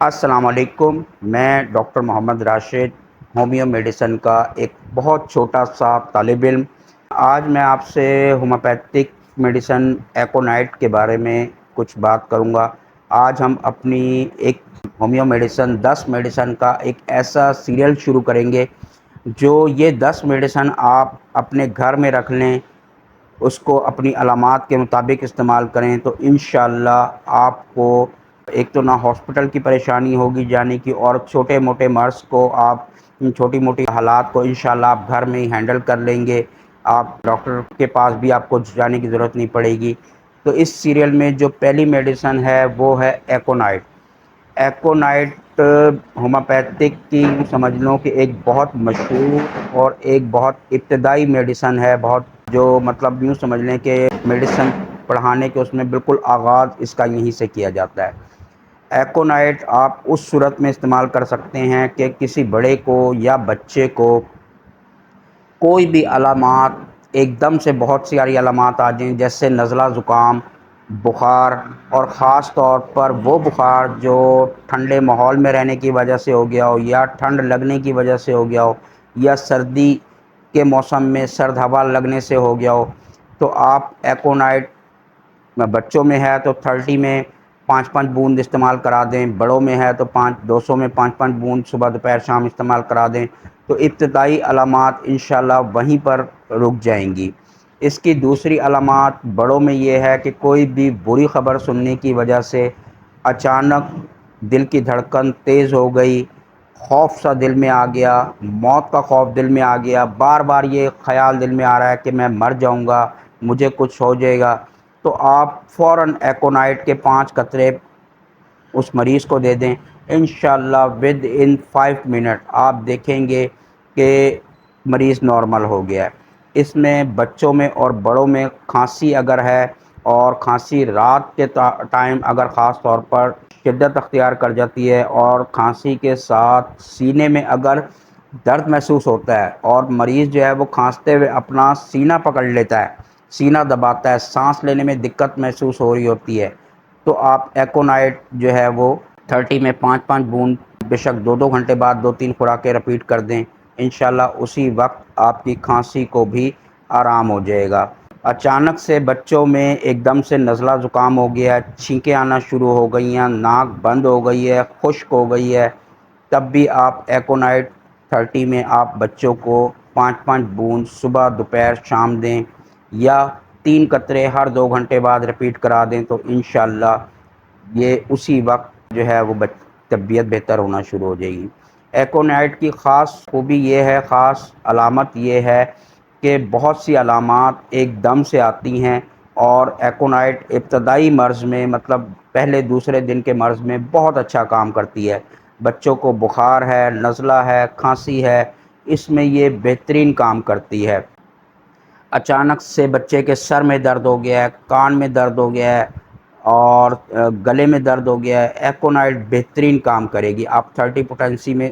السلام علیکم۔ میں ڈاکٹر محمد راشد، ہومیو میڈیسن کا ایک بہت چھوٹا سا طالب علم۔ آج میں آپ سے ہومیوپیتھک میڈیسن ایکونائٹ کے بارے میں کچھ بات کروں گا۔ آج ہم اپنی ایک ہومیو میڈیسن 10 میڈیسن کا ایک ایسا سیریل شروع کریں گے جو یہ 10 میڈیسن آپ اپنے گھر میں رکھ لیں، اس کو اپنی علامات کے مطابق استعمال کریں تو انشاءاللہ آپ کو ایک تو نہ ہاسپٹل کی پریشانی ہوگی جانے کی، اور چھوٹے موٹے مرض کو آپ چھوٹی موٹی حالات کو انشاءاللہ آپ گھر میں ہی ہینڈل کر لیں گے۔ آپ ڈاکٹر کے پاس بھی آپ کو جانے کی ضرورت نہیں پڑے گی۔ تو اس سیریل میں جو پہلی میڈیسن ہے وہ ہے ایکونائٹ۔ ایکونائٹ ہومیوپیتھک کی سمجھ لوں کہ ایک بہت مشہور اور ایک بہت ابتدائی میڈیسن ہے، بہت جو مطلب یوں سمجھ لیں کہ میڈیسن پڑھانے کے اس میں بالکل آغاز اس کا یہیں سے کیا جاتا ہے۔ ایکونائٹ آپ اس صورت میں استعمال کر سکتے ہیں کہ کسی بڑے کو یا بچے کو کوئی بھی علامات ایک دم سے بہت ساری علامات آ جائیں، جیسے نزلہ زکام، بخار، اور خاص طور پر وہ بخار جو ٹھنڈے ماحول میں رہنے کی وجہ سے ہو گیا ہو، یا ٹھنڈ لگنے کی وجہ سے ہو گیا ہو، یا سردی کے موسم میں سرد ہوا لگنے سے ہو گیا ہو، تو آپ ایکونائٹ بچوں میں ہے تو 30 میں 5 بوند استعمال کرا دیں، بڑوں میں ہے تو 200 میں 5 بوند صبح دوپہر شام استعمال کرا دیں، تو ابتدائی علامات انشاءاللہ وہیں پر رک جائیں گی۔ اس کی دوسری علامات بڑوں میں یہ ہے کہ کوئی بھی بری خبر سننے کی وجہ سے اچانک دل کی دھڑکن تیز ہو گئی، خوف سا دل میں آ گیا، موت کا خوف دل میں آ گیا، بار بار یہ خیال دل میں آ رہا ہے کہ میں مر جاؤں گا، مجھے کچھ ہو جائے گا، تو آپ فوراً ایکونائٹ کے 5 قطرے اس مریض کو دے دیں۔ انشاءاللہ ود ان 5 منٹ آپ دیکھیں گے کہ مریض نارمل ہو گیا ہے۔ اس میں بچوں میں اور بڑوں میں کھانسی اگر ہے، اور کھانسی رات کے ٹائم اگر خاص طور پر شدت اختیار کر جاتی ہے، اور کھانسی کے ساتھ سینے میں اگر درد محسوس ہوتا ہے اور مریض جو ہے وہ کھانستے ہوئے اپنا سینہ پکڑ لیتا ہے، سینہ دباتا ہے، سانس لینے میں دقت محسوس ہو رہی ہوتی ہے، تو آپ ایکونائٹ جو ہے وہ 30 میں 5 بوند بے شک 2 گھنٹے بعد 2-3 خوراکیں رپیٹ کر دیں، انشاءاللہ اسی وقت آپ کی کھانسی کو بھی آرام ہو جائے گا۔ اچانک سے بچوں میں ایک دم سے نزلہ زکام ہو گیا ہے، چھینکیں آنا شروع ہو گئی ہیں، ناک بند ہو گئی ہے، خشک ہو گئی ہے، تب بھی آپ ایکونائٹ 30 میں آپ بچوں کو 5 بوند صبح دوپہر شام دیں، یا 3 قطرے ہر 2 گھنٹے بعد رپیٹ کرا دیں، تو انشاءاللہ یہ اسی وقت جو ہے وہ طبیعت بہتر ہونا شروع ہو جائے گی۔ ایکونائٹ کی خاص خوبی یہ ہے، خاص علامت یہ ہے کہ بہت سی علامات ایک دم سے آتی ہیں، اور ایکونائٹ ابتدائی مرض میں مطلب پہلے دوسرے دن کے مرض میں بہت اچھا کام کرتی ہے۔ بچوں کو بخار ہے، نزلہ ہے، کھانسی ہے، اس میں یہ بہترین کام کرتی ہے۔ اچانک سے بچے کے سر میں درد ہو گیا ہے، کان میں درد ہو گیا ہے، اور گلے میں درد ہو گیا ہے، ایکونائٹ بہترین کام کرے گی۔ آپ 30 پوٹینسی میں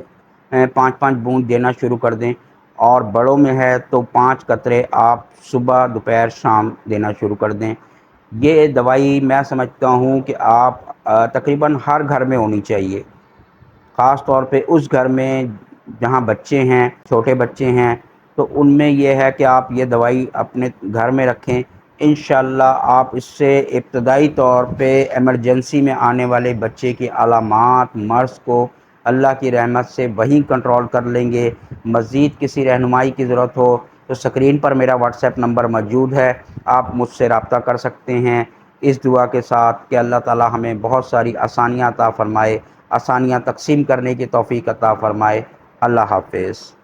5 بوند دینا شروع کر دیں، اور بڑوں میں ہے تو 5 قطرے آپ صبح دوپہر شام دینا شروع کر دیں۔ یہ دوائی میں سمجھتا ہوں کہ آپ تقریباً ہر گھر میں ہونی چاہیے، خاص طور پہ اس گھر میں جہاں بچے ہیں، چھوٹے بچے ہیں، تو ان میں یہ ہے کہ آپ یہ دوائی اپنے گھر میں رکھیں۔ انشاءاللہ آپ اس سے ابتدائی طور پہ ایمرجنسی میں آنے والے بچے کی علامات مرض کو اللہ کی رحمت سے وہیں کنٹرول کر لیں گے۔ مزید کسی رہنمائی کی ضرورت ہو تو اسکرین پر میرا واٹس ایپ نمبر موجود ہے، آپ مجھ سے رابطہ کر سکتے ہیں، اس دعا کے ساتھ کہ اللہ تعالی ہمیں بہت ساری آسانیاں عطا فرمائے، آسانیاں تقسیم کرنے کی توفیق عطا فرمائے۔ اللہ حافظ۔